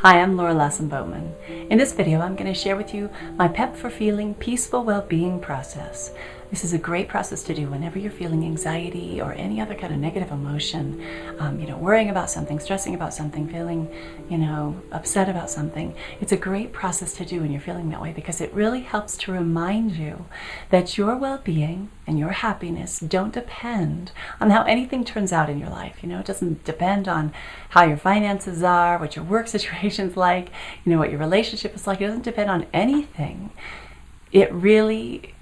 Hi, I'm Laura Lassen-Bowman. In this video, I'm going to share with you my PEP for Feeling Peaceful Well-Being process. This is a great process to do whenever you're feeling anxiety or any other kind of negative emotion, worrying about something, stressing about something, feeling, upset about something. It's a great process to do when you're feeling that way because it really helps to remind you that your well-being and your happiness don't depend on how anything turns out in your life. It doesn't depend on how your finances are, what your work situation's like, what your relationship is like. It doesn't depend on anything. It really,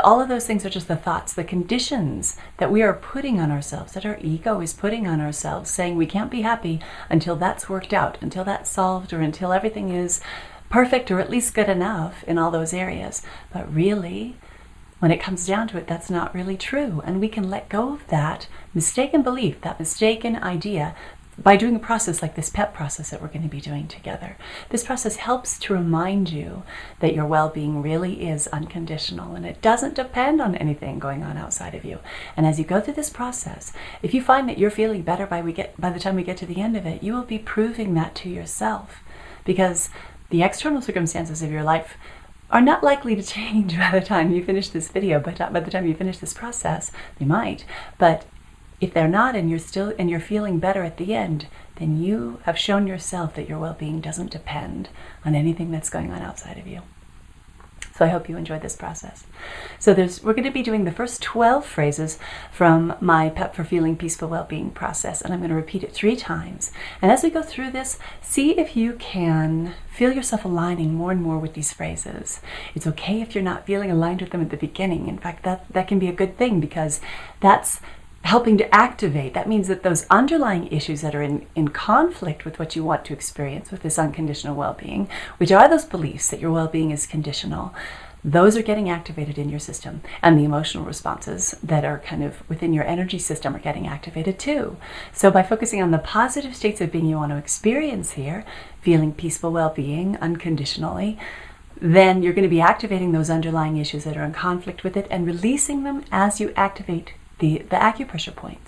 all of those things are just the thoughts, the conditions that we are putting on ourselves, that our ego is putting on ourselves, saying we can't be happy until that's worked out, until that's solved, or until everything is perfect or at least good enough in all those areas. But really, when it comes down to it, that's not really true. And we can let go of that mistaken belief, that mistaken idea, by doing a process like this PEP process that we're going to be doing together. This process helps to remind you that your well-being really is unconditional and it doesn't depend on anything going on outside of you. And as you go through this process, if you find that you're feeling better by the time we get to the end of it, you will be proving that to yourself, because the external circumstances of your life are not likely to change by the time you finish this video, but by the time you finish this process. They might, but if they're not, and you're feeling better at the end, then you have shown yourself that your well-being doesn't depend on anything that's going on outside of you. So I hope you enjoyed this process. So we're going to be doing the first 12 phrases from my PEP for Feeling Peaceful Well-Being process, and I'm going to repeat it 3 times. And as we go through this, see if you can feel yourself aligning more and more with these phrases. It's okay if you're not feeling aligned with them at the beginning. In fact, that can be a good thing, because that's helping to activate. That means that those underlying issues that are in conflict with what you want to experience with this unconditional well-being, which are those beliefs that your well-being is conditional, those are getting activated in your system. And the emotional responses that are kind of within your energy system are getting activated too. So by focusing on the positive states of being you want to experience here, feeling peaceful well-being unconditionally, then you're going to be activating those underlying issues that are in conflict with it and releasing them as you activate the acupressure points.